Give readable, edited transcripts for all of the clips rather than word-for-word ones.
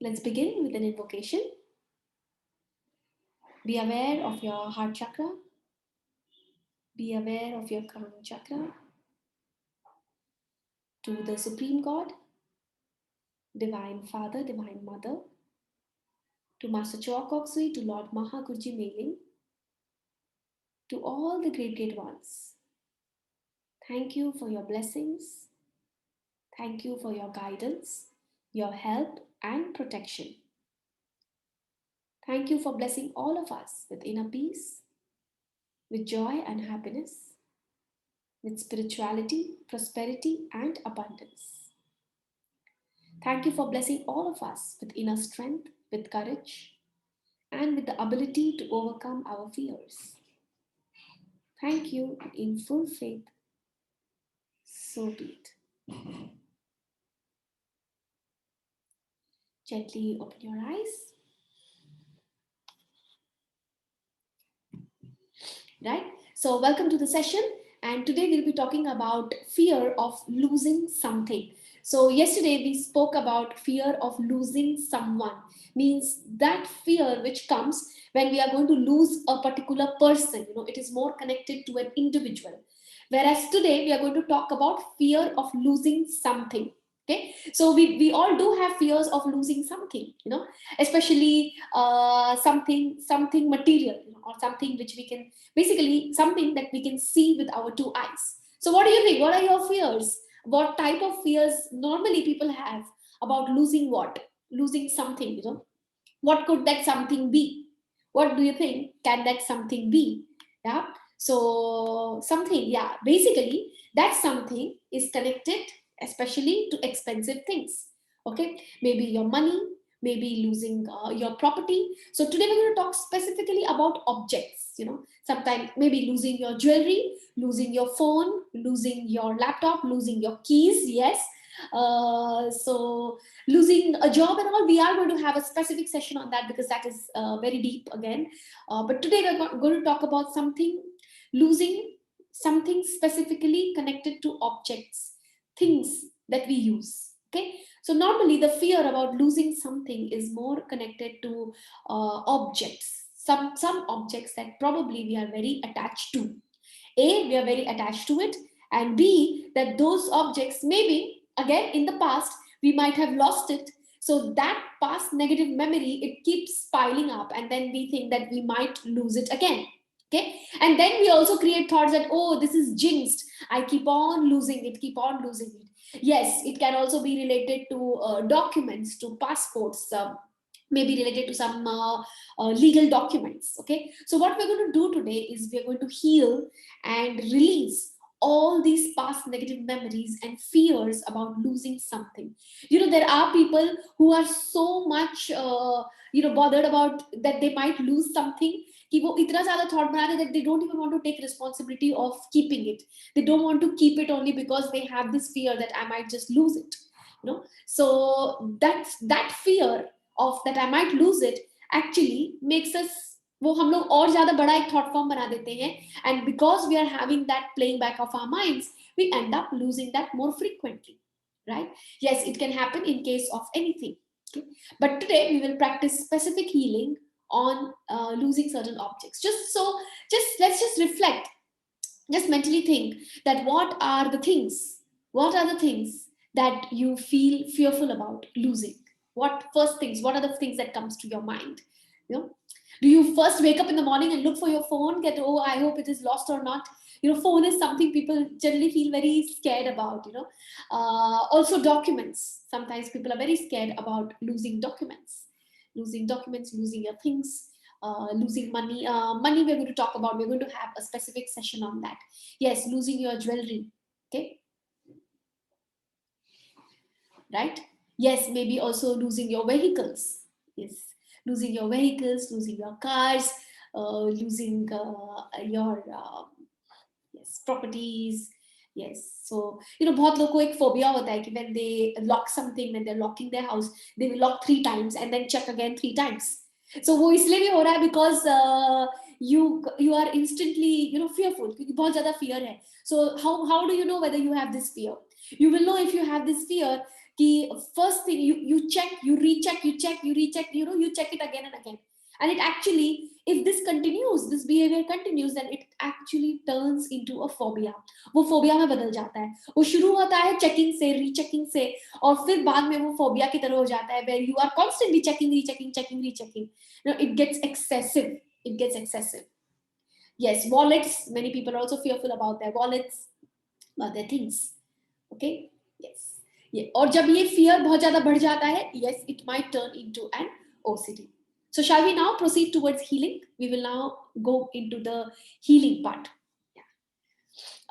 Let's begin with an invocation. Be aware of your heart chakra. Be aware of your crown chakra. To the Supreme God, Divine Father, Divine Mother, to Master Chokoksui, to Lord Maha Gurji Mailing, to all the great ones. Thank you for your blessings. Thank you for your guidance, your help and protection. Thank you for blessing all of us with inner peace, with joy and happiness, with spirituality, prosperity and abundance. Thank you for blessing all of us with inner strength, with courage, and with the ability to overcome our fears. Thank you in full faith. So be it. Gently open your eyes. Right? So, welcome to the session. And today we'll be talking about fear of losing something. So, yesterday we spoke about fear of losing someone, means that fear which comes when we are going to lose a particular person. It is more connected to an individual. Whereas today we are going to talk about fear of losing something. Okay, so we all do have fears of losing something, especially something material, or something which we can, basically something that we can see with our two eyes. So what do you think? What are your fears? What type of fears normally people have about losing what? Losing something, What could that something be? What do you think can that something be? Yeah. So something, yeah, basically that something is connected especially to expensive things. Okay, maybe your money, maybe losing your property. So today we're going to talk specifically about objects. Sometimes maybe losing your jewelry, losing your phone, losing your laptop, losing your keys. Yes. So losing a job and all, we are going to have a specific session on that because that is very deep again. But today we're going to talk about something, losing something specifically connected to objects, things that we use. Okay, so normally the fear about losing something is more connected to objects, some objects that probably we are very attached to. A, we are very attached to it, and B, that those objects maybe again in the past we might have lost it. So that past negative memory, it keeps piling up, and then we think that we might lose it again. Okay, and then we also create thoughts that, oh, this is jinxed. I keep on losing it, keep on losing it. Yes, it can also be related to documents, to passports, maybe related to some legal documents. Okay, so what we're going to do today is we're going to heal and release all these past negative memories and fears about losing something. There are people who are so much bothered about that they might lose something कि वो इतना ज़्यादा thought बना रहे that they don't even want to take responsibility of keeping it. They don't want to keep it only because they have this fear that I might just lose it. So that fear of that I might lose it actually makes us, वो हम लोग और ज्यादा बड़ा एक thought form बना देते हैं, and because we are having that playing back of our minds, we end up losing that more frequently, right? Yes, it can happen in case of anything. Okay? But today we will practice specific healing on losing certain objects. Just let's just reflect, just mentally think that what are the things that you feel fearful about losing. What are the things that comes to your mind? Do you first wake up in the morning and look for your phone, get, oh, I hope it is lost or not? Phone is something people generally feel very scared about. Also documents, sometimes people are very scared about losing documents, losing your things, losing money. Money we're going to talk about. We're going to have a specific session on that. Yes, losing your jewelry. Okay, right? Yes, maybe also losing your vehicles. Yes, losing your vehicles, losing your cars, losing your yes, properties. Yes, so बहुत लोग को एक phobia होता है कि when they lock something, when they're locking their house, they will lock 3 times and then check again 3 times. So वो इसलिए भी हो रहा है because you are instantly fearful, क्योंकि बहुत ज़्यादा fear है. So how do you know whether you have this fear? You will know if you have this fear कि first thing you check, you recheck, you recheck, you check it again and again. And it actually, if this continues, this behavior continues, then it actually turns into a phobia. वो phobia में बदल जाता है. वो शुरू होता है checking से, rechecking से, और फिर बाद में वो phobia की तरह हो जाता है, where you are constantly checking, rechecking, checking, rechecking. It gets excessive. It gets excessive. Yes, wallets. Many people are also fearful about their wallets, about their things. Okay. Yes. Yeah. और जब ये fear बहुत ज़्यादा बढ़ जाता है, yes, it might turn into an OCD. So shall we now proceed towards healing? We will now go into the healing part.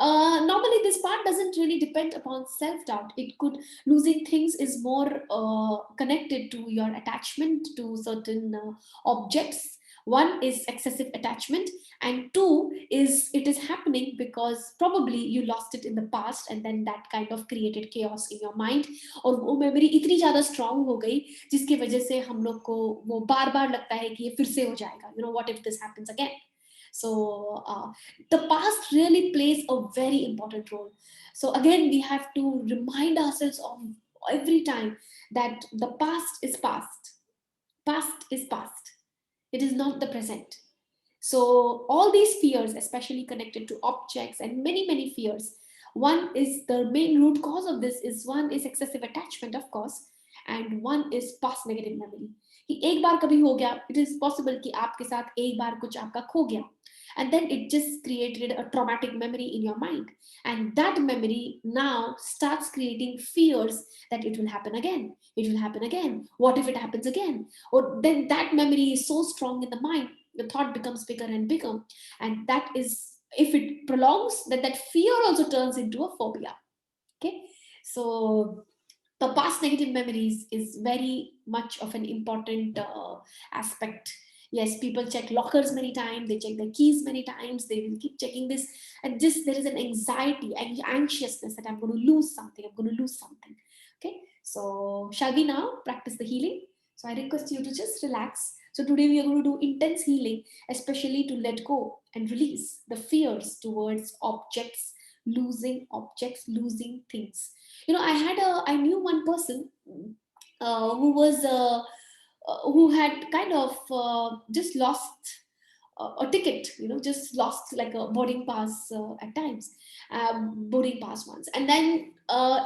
Normally this part doesn't really depend upon self-doubt. It could, losing things is more connected to your attachment to certain objects. One is excessive attachment, and two is it is happening because probably you lost it in the past, and then that kind of created chaos in your mind. और वो memory इतनी ज़्यादा strong हो गई जिसकी वजह से हम लोग को वो बार बार लगता है कि ये फिर से हो जाएगा. What if this happens again? So the past really plays a very important role. So again, we have to remind ourselves of every time that the past is past. Past is past. It is not the present. So all these fears, especially connected to objects and many, many fears, one is the main root cause of this is one is excessive attachment, of course, and one is past negative memory. कि एक बार कभी हो गया, it is possible कि आपके साथ एक बार कुछ आपका खो गया, and then it just created a traumatic memory in your mind, and that memory now starts creating fears that it will happen again, it will happen again, what if it happens again? Or then that memory is so strong in the mind, the thought becomes bigger and bigger, and that is, if it prolongs, then that fear also turns into a phobia. Okay, so the past negative memories is very much of an important aspect. Yes, people check lockers many times, they check their keys many times, they will keep checking this, and just there is an anxiety and anxiousness that I'm going to lose something, I'm going to lose something. Okay, so shall we now practice the healing? So I request you to just relax. So today we are going to do intense healing, especially to let go and release the fears towards objects, losing things. I knew one person who had kind of just lost a ticket, just lost like a boarding pass at times, boarding pass once. And then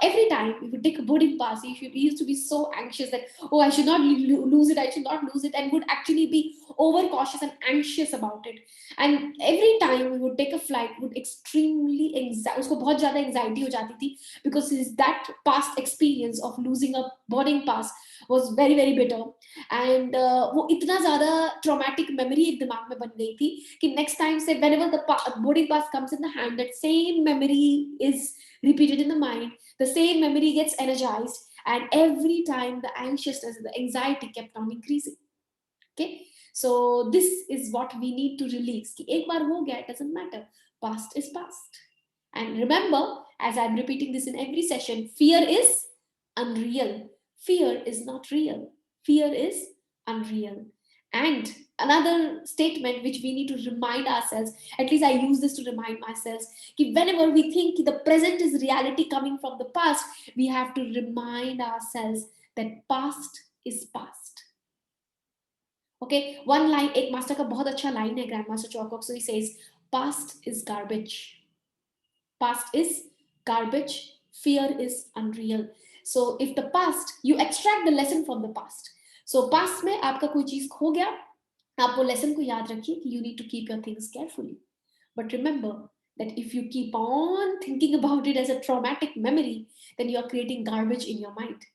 every time he would take a boarding pass, he used to be so anxious that, oh, I should not lose it, I should not lose it, and would actually be overcautious and anxious about it. And every time we would take a flight, would extremely उसको बहुत ज़्यादा anxiety हो जाती थी, because his that past experience of losing a boarding pass was very very bitter. And वो इतना ज़्यादा traumatic memory एक दिमाग में बन गई थी कि next time से whenever the boarding pass comes in the hand, that same memory is repeated in the mind, the same memory gets energized, and every time the anxiousness and the anxiety kept on increasing. Okay, so this is what we need to release कि एक बार हो गया, it doesn't matter, past is past. And remember, as I'm repeating this in every session, fear is unreal, fear is not real, fear is unreal. And another statement which we need to remind ourselves, at least I use this to remind myself, कि whenever we think the present is reality coming from the past, we have to remind ourselves that past is past. Okay, one line, एक master का बहुत अच्छा line है, grand master चौकॉक, so he says, past is garbage, past is garbage, fear is unreal. So if the past, you extract the lesson from the past. So past में आपका कोई चीज खो गया, आप वो lesson को याद रखिए कि you need to keep your things carefully. But remember that if you keep on thinking about it as a traumatic memory, then you are creating garbage in your mind.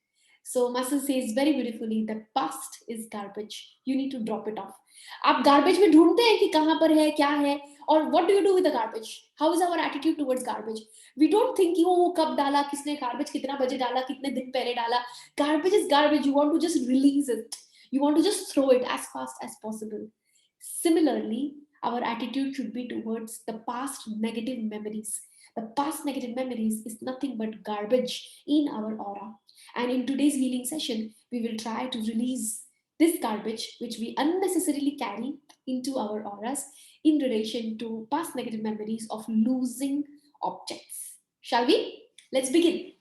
So Master says very beautifully, the past is garbage, you need to drop it off. आप garbage में ढूंढते हैं कि कहाँ पर है, क्या है, और what do you do with the garbage? How is our attitude towards garbage? We don't think कि वो कब डाला, किसने garbage कितना बजे डाला, कितने दिन पहले डाला. Garbage is garbage. You want to just release it. You want to just throw it as fast as possible. Similarly, our attitude should be towards the past negative memories. The past negative memories is nothing but garbage in our aura. And in today's healing session, we will try to release this garbage which we unnecessarily carry into our auras in relation to past negative memories of losing objects. Shall we? Let's begin.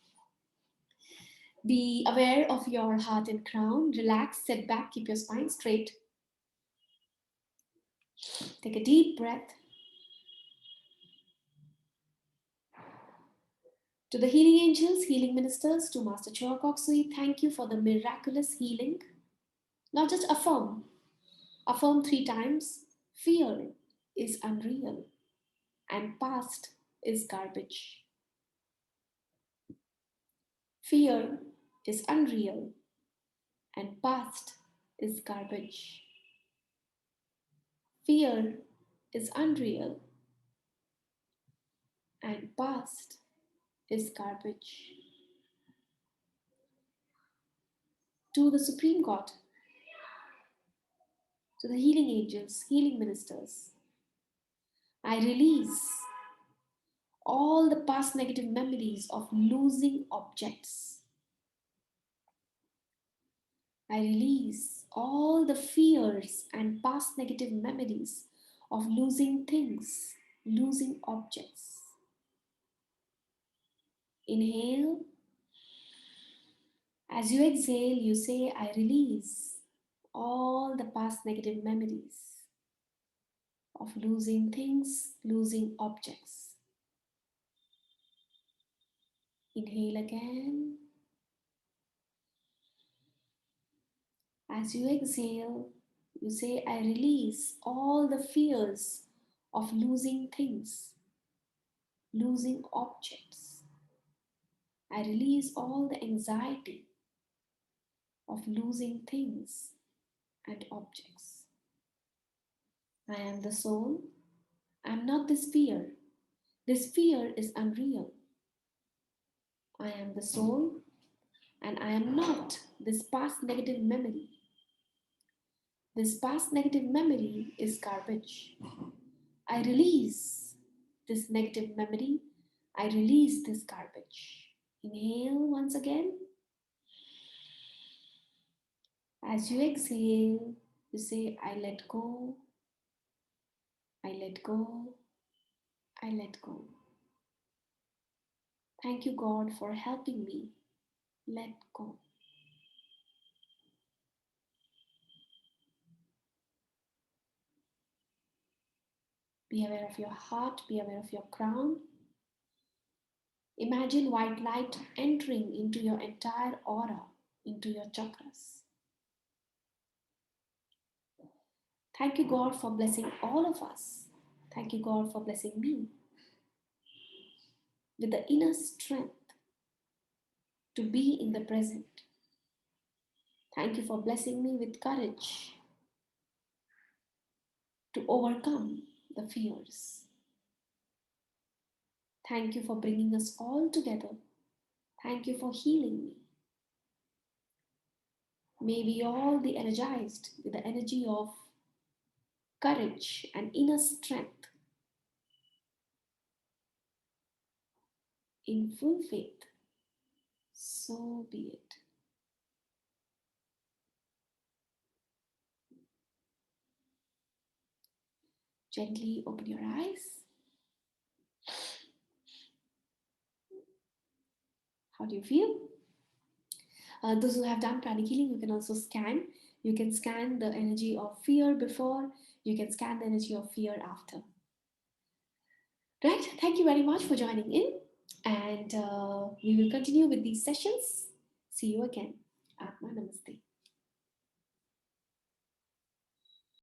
Be aware of your heart and crown. Relax, sit back, keep your spine straight. Take a deep breath. To the healing angels, healing ministers, to Master Choakoksui, thank you for the miraculous healing. Now just affirm. Affirm 3 times. Fear is unreal and past is garbage. Fear is unreal and past is garbage. Fear is unreal and past is garbage. To the Supreme God, to the healing angels, healing ministers, I release all the past negative memories of losing objects. I release all the fears and past negative memories of losing things, losing objects. Inhale. As you exhale, you say, I release all the past negative memories of losing things, losing objects. Inhale again. As you exhale, you say, I release all the fears of losing things, losing objects. I release all the anxiety of losing things and objects. I am the soul. I am not this fear. This fear is unreal. I am the soul and I am not this past negative memory. This past negative memory is garbage. I release this negative memory. I release this garbage. Inhale once again. As you exhale, you say, I let go, I let go, I let go. Thank you, God, for helping me let go. Be aware of your heart, be aware of your crown. Imagine white light entering into your entire aura, into your chakras. Thank you, God, for blessing all of us. Thank you, God, for blessing me with the inner strength to be in the present. Thank you for blessing me with courage to overcome the fears. Thank you for bringing us all together. Thank you for healing me. May we all be energized with the energy of courage and inner strength in full faith. So be it. Gently open your eyes. How do you feel? Those who have done pranic healing, you can also scan. You can scan the energy of fear before, you can scan the energy of fear after. Right? Thank you very much for joining in. And we will continue with these sessions. See you again. Atma Namaste.